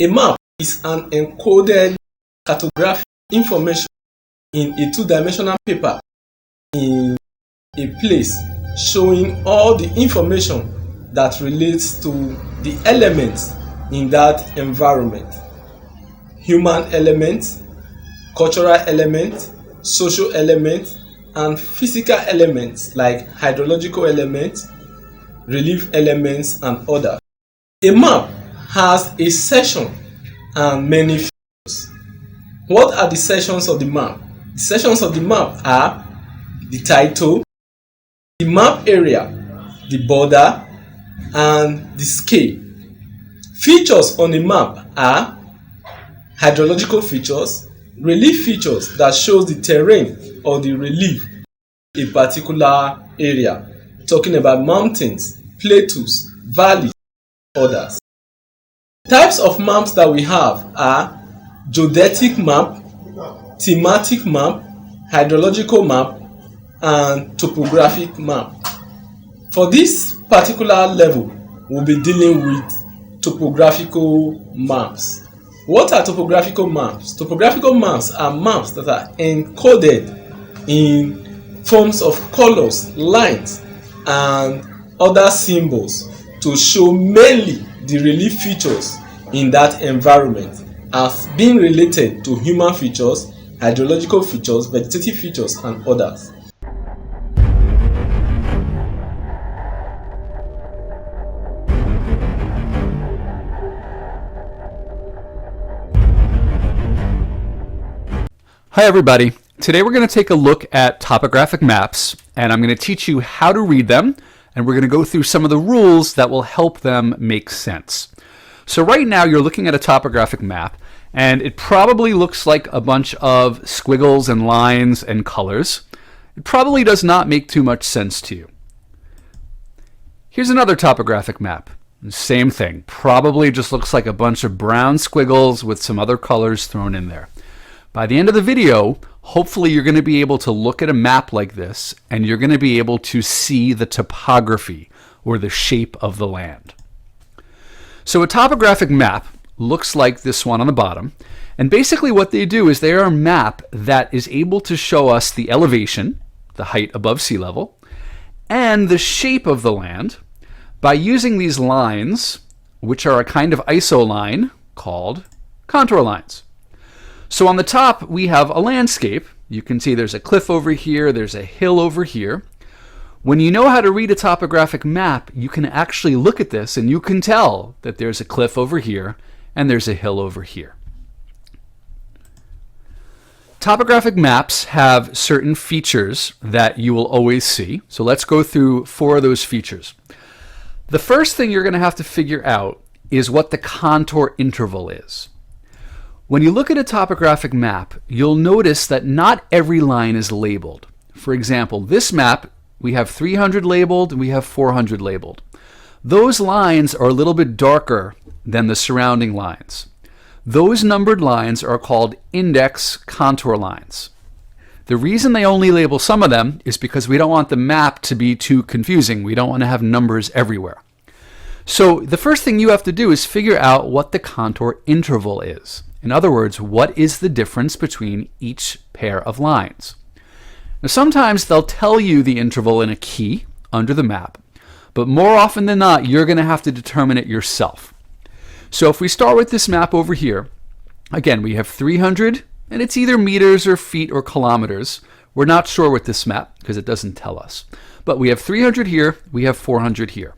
A map is an encoded cartographic information in a two-dimensional paper in a place showing all the information that relates to the elements in that environment. Human elements, cultural elements, social elements, and physical elements like hydrological elements, relief elements, and others. A map has a section and many features. What are the sections of the map? The sections of the map are the title, the map area, the border, and the scale. Features on the map are hydrological features, relief features that shows the terrain or the relief in a particular area, talking about mountains, plateaus, valleys, and others. Types of maps that we have are geodetic map, thematic map, hydrological map, and topographic map. For this particular level, we'll be dealing with topographical maps. What are topographical maps? Topographical maps are maps that are encoded in forms of colors, lines, and other symbols to show mainly the relief features in that environment as being related to human features, hydrological features, vegetative features, and others. Hi everybody. Today we're going to take a look at topographic maps, and I'm going to teach you how to read them, and we're going to go through some of the rules that will help them make sense. So right now you're looking at a topographic map, and it probably looks like a bunch of squiggles and lines and colors. It probably does not make too much sense to you. Here's another topographic map. Same thing. Probably just looks like a bunch of brown squiggles with some other colors thrown in there. By the end of the video, hopefully you're going to be able to look at a map like this and you're going to be able to see the topography or the shape of the land. So a topographic map looks like this one on the bottom, and basically what they do is they are a map that is able to show us the elevation, the height above sea level, and the shape of the land by using these lines, which are a kind of isoline called contour lines. So on the top, we have a landscape. You can see there's a cliff over here, there's a hill over here. When you know how to read a topographic map, you can actually look at this and you can tell that there's a cliff over here and there's a hill over here. Topographic maps have certain features that you will always see. So let's go through 4 of those features. The first thing you're going to have to figure out is what the contour interval is. When you look at a topographic map, you'll notice that not every line is labeled. For example, this map, we have 300 labeled and we have 400 labeled. Those lines are a little bit darker than the surrounding lines. Those numbered lines are called index contour lines. The reason they only label some of them is because we don't want the map to be too confusing. We don't want to have numbers everywhere. So the first thing you have to do is figure out what the contour interval is. In other words, what is the difference between each pair of lines? Now, sometimes they'll tell you the interval in a key under the map, but more often than not, you're going to have to determine it yourself. So if we start with this map over here, again, we have 300, and it's either meters or feet or kilometers. We're not sure with this map because it doesn't tell us. But we have 300 here, we have 400 here.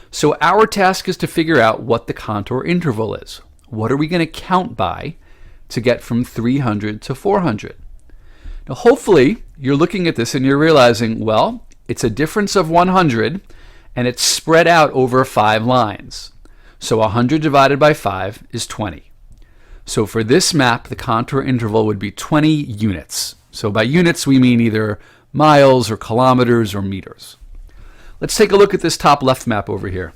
So our task is to figure out what the contour interval is. What are we going to count by to get from 300 to 400? Now, hopefully, you're looking at this and you're realizing, well, it's a difference of 100, and it's spread out over 5 lines. So 100 divided by 5 is 20. So for this map, the contour interval would be 20 units. So by units, we mean either miles or kilometers or meters. Let's take a look at this top left map over here.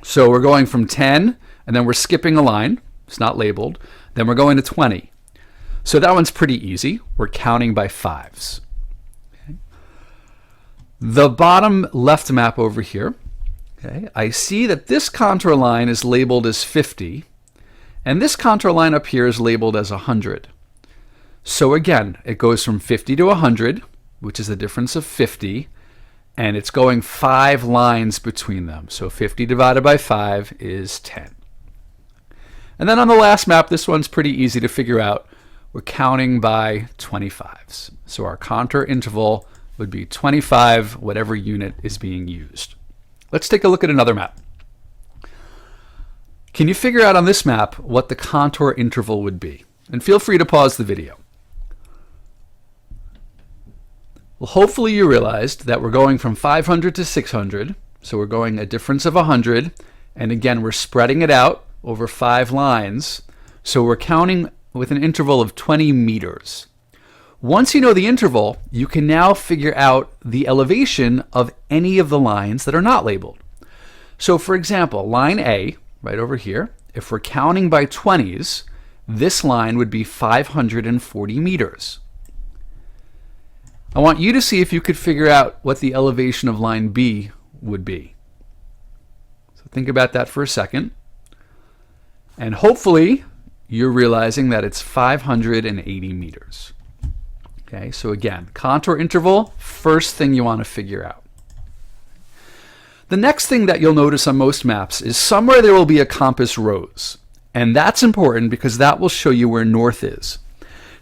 So we're going from 10, and then we're skipping a line. It's not labeled. Then we're going to 20. So that one's pretty easy. We're counting by 5s. Okay. The bottom left map over here, okay, I see that this contour line is labeled as 50, And this contour line up here is labeled as 100. So again, it goes from 50 to 100, which is a difference of 50, and it's going 5 lines between them. So 50 divided by 5 is 10. And then on the last map, this one's pretty easy to figure out. We're counting by 25s. So our contour interval would be 25, whatever unit is being used. Let's take a look at another map. Can you figure out on this map what the contour interval would be? And feel free to pause the video. Well, hopefully you realized that we're going from 500 to 600, so we're going a difference of 100, and again we're spreading it out over 5 lines, so we're counting with an interval of 20 meters. Once you know the interval, you can now figure out the elevation of any of the lines that are not labeled. So for example, line A, right over here, if we're counting by 20s, this line would be 540 meters. I want you to see if you could figure out what the elevation of line B would be. So think about that for a second. And hopefully you're realizing that it's 580 meters. Okay, so again, contour interval, first thing you want to figure out. The next thing that you'll notice on most maps is somewhere there will be a compass rose. And that's important because that will show you where north is.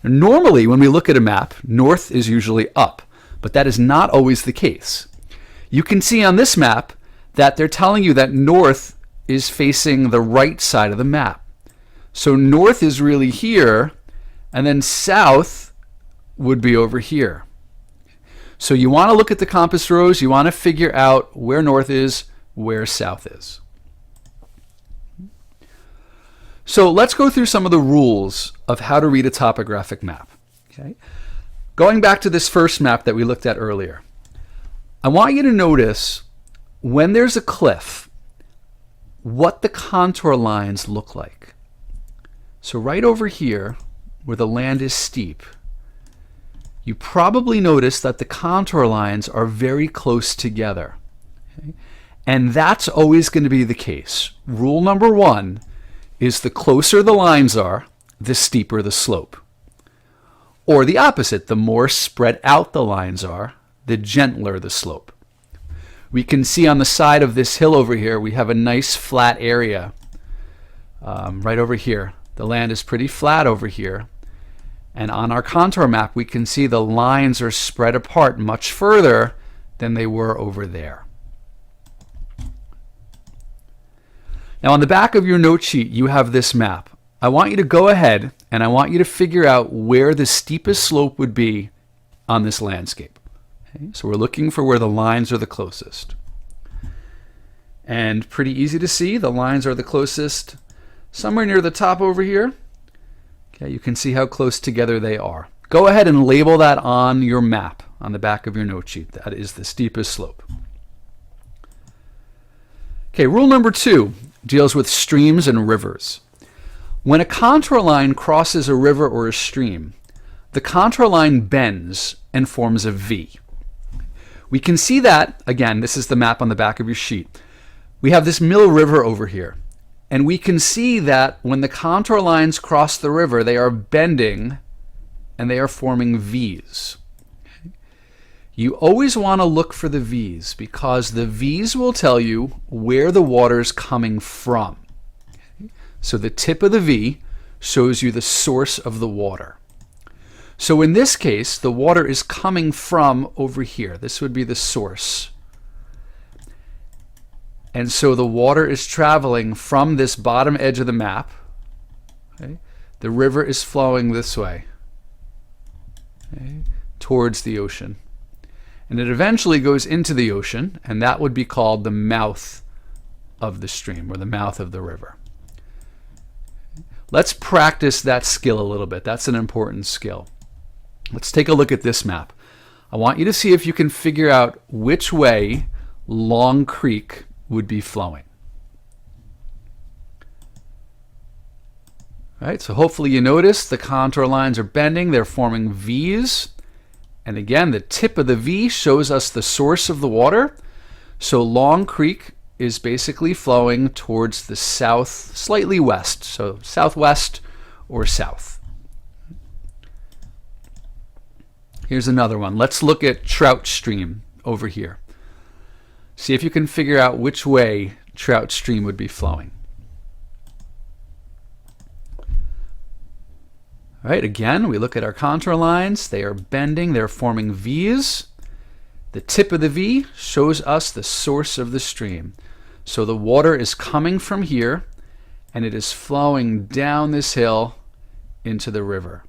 Normally, when we look at a map, north is usually up, but that is not always the case. You can see on this map that they're telling you that north is facing the right side of the map. So north is really here, and then south would be over here. So you want to look at the compass rose, you want to figure out where north is, where south is. So let's go through some of the rules of how to read a topographic map. Okay? Going back to this first map that we looked at earlier, I want you to notice when there's a cliff, what the contour lines look like. So right over here, where the land is steep, you probably notice that the contour lines are very close together. Okay? And that's always going to be the case. Rule number 1 is the closer the lines are, the steeper the slope. Or the opposite, the more spread out the lines are, the gentler the slope. We can see on the side of this hill over here, we have a nice flat area right over here. The land is pretty flat over here. And on our contour map, we can see the lines are spread apart much further than they were over there. Now on the back of your note sheet, you have this map. I want you to go ahead and I want you to figure out where the steepest slope would be on this landscape. Okay? So we're looking for where the lines are the closest. And pretty easy to see, the lines are the closest somewhere near the top over here. Okay, you can see how close together they are. Go ahead and label that on your map on the back of your note sheet. That is the steepest slope. Okay, rule number 2 deals with streams and rivers. When a contour line crosses a river or a stream, the contour line bends and forms a V. We can see that, again, this is the map on the back of your sheet. We have this Mill River over here, and we can see that when the contour lines cross the river, they are bending and they are forming V's. You always want to look for the V's because the V's will tell you where the water is coming from. Okay? So the tip of the V shows you the source of the water. So in this case, the water is coming from over here. This would be the source. And so the water is traveling from this bottom edge of the map. Okay? The river is flowing this way, okay, towards the ocean. And it eventually goes into the ocean, and that would be called the mouth of the stream or the mouth of the river. Let's practice that skill a little bit. That's an important skill. Let's take a look at this map. I want you to see if you can figure out which way Long Creek would be flowing. All right, so hopefully you notice the contour lines are bending, they're forming V's. And again, the tip of the V shows us the source of the water. So Long Creek is basically flowing towards the south, slightly west, so southwest or south. Here's another one. Let's look at Trout Stream over here. See if you can figure out which way Trout Stream would be flowing. All right, again, we look at our contour lines. They are bending, they're forming V's. The tip of the V shows us the source of the stream. So the water is coming from here, and it is flowing down this hill into the river.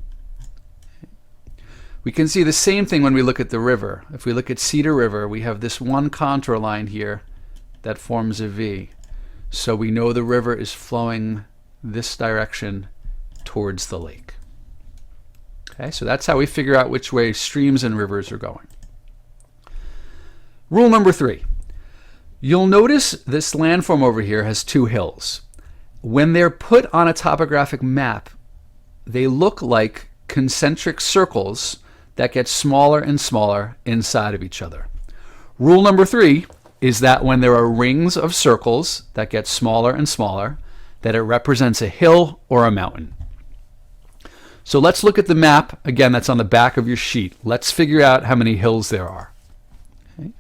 We can see the same thing when we look at the river. If we look at Cedar River, we have this one contour line here that forms a V. So we know the river is flowing this direction towards the lake. Okay, so that's how we figure out which way streams and rivers are going. Rule number 3. You'll notice this landform over here has two hills. When they're put on a topographic map, they look like concentric circles that get smaller and smaller inside of each other. Rule number 3 is that when there are rings of circles that get smaller and smaller, that it represents a hill or a mountain. So let's look at the map, again, that's on the back of your sheet. Let's figure out how many hills there are. Okay.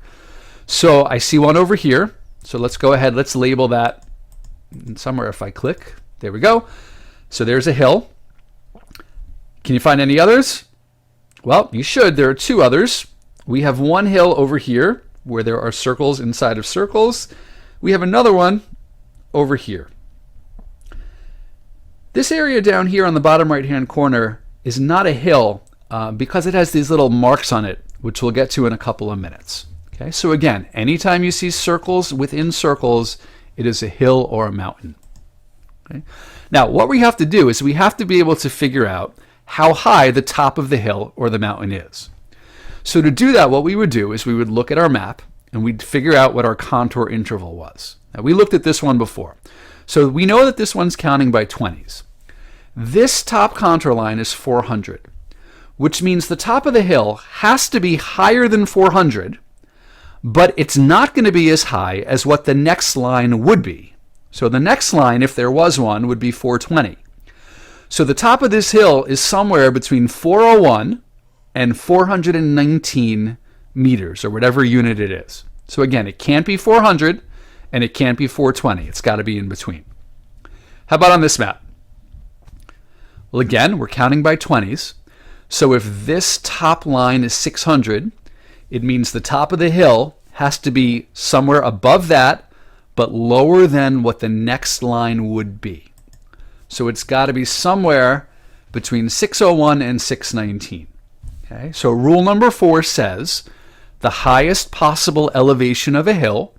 So I see one over here. So let's go ahead, let's label that somewhere. If I click, there we go. So there's a hill. Can you find any others? Well, you should. There are two others. We have one hill over here where there are circles inside of circles. We have another one over here. This area down here on the bottom right-hand corner is not a hill because it has these little marks on it, which we'll get to in a couple of minutes. Okay, so again, anytime you see circles within circles, it is a hill or a mountain. Okay? Now, what we have to do is we have to be able to figure out how high the top of the hill or the mountain is. So to do that, what we would do is we would look at our map and we'd figure out what our contour interval was. Now, we looked at this one before. So we know that this one's counting by 20s. This top contour line is 400, which means the top of the hill has to be higher than 400, but it's not going to be as high as what the next line would be. So the next line, if there was one, would be 420. So the top of this hill is somewhere between 401 and 419 meters, or whatever unit it is. So again, it can't be 400 and it can't be 420. It's got to be in between. How about on this map? Well, again, we're counting by 20s. So if this top line is 600, it means the top of the hill has to be somewhere above that, but lower than what the next line would be. So it's got to be somewhere between 601 and 619. Okay? So rule number 4 says the highest possible elevation of a hill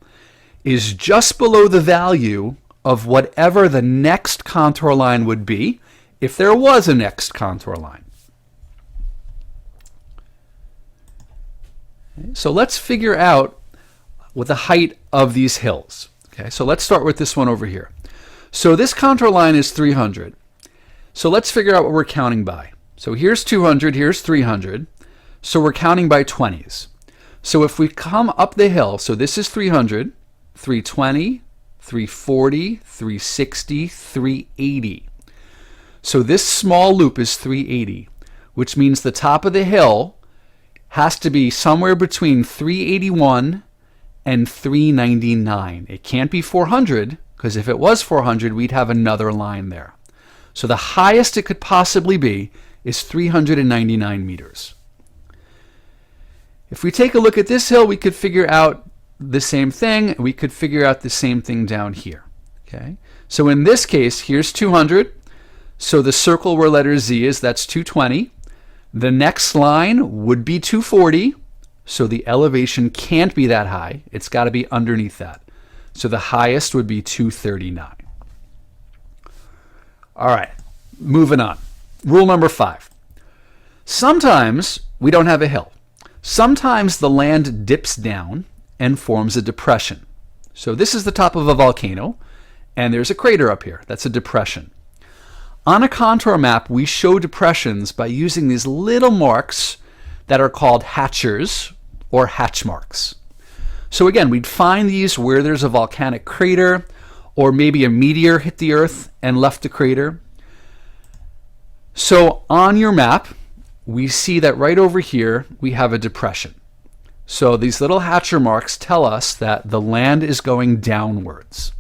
is just below the value of whatever the next contour line would be, if there was a next contour line. Okay, so let's figure out what the height of these hills. Okay, so let's start with this one over here. So this contour line is 300. So let's figure out what we're counting by. So here's 200, here's 300. So we're counting by 20s. So if we come up the hill, so this is 300, 320, 340, 360, 380. So this small loop is 380, which means the top of the hill has to be somewhere between 381 and 399. It can't be 400, because if it was 400, we'd have another line there. So the highest it could possibly be is 399 meters. If we take a look at this hill, we could figure out the same thing. We could figure out the same thing down here. Okay. So in this case, here's 200. So the circle where letter Z is, that's 220. The next line would be 240. So the elevation can't be that high. It's got to be underneath that. So the highest would be 239. All right, moving on. Rule number 5. Sometimes we don't have a hill. Sometimes the land dips down and forms a depression. So this is the top of a volcano, and there's a crater up here. That's a depression. On a contour map, we show depressions by using these little marks that are called hatchers or hatch marks. So again, we'd find these where there's a volcanic crater, or maybe a meteor hit the Earth and left a crater. So on your map, we see that right over here, we have a depression. So these little hatcher marks tell us that the land is going downwards.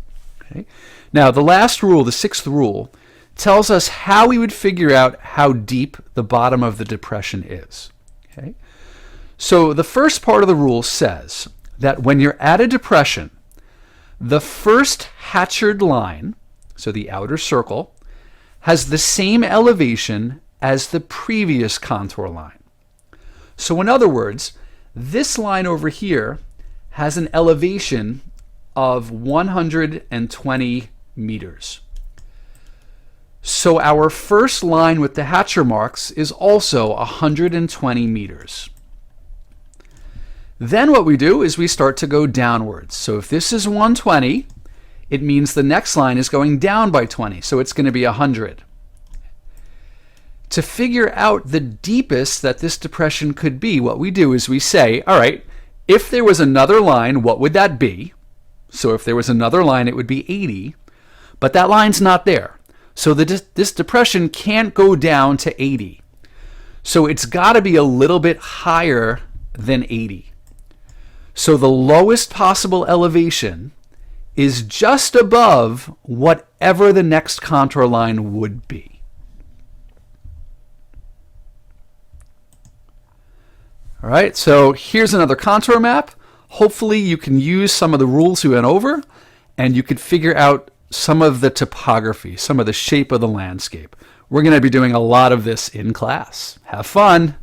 Okay? Now, the last rule, the sixth rule, tells us how we would figure out how deep the bottom of the depression is. Okay? So the first part of the rule says that when you're at a depression, the first hatchered line, so the outer circle, has the same elevation as the previous contour line. So in other words, this line over here has an elevation of 120 meters. So our first line with the hatcher marks is also 120 meters. Then what we do is we start to go downwards. So if this is 120, it means the next line is going down by 20, so it's going to be 100. To figure out the deepest that this depression could be, what we do is we say, all right, if there was another line, what would that be? So if there was another line, it would be 80, but that line's not there. So this depression can't go down to 80. So it's got to be a little bit higher than 80. So the lowest possible elevation is just above whatever the next contour line would be. All right, so here's another contour map. Hopefully you can use some of the rules we went over, and you could figure out some of the topography, some of the shape of the landscape. We're going to be doing a lot of this in class. Have fun!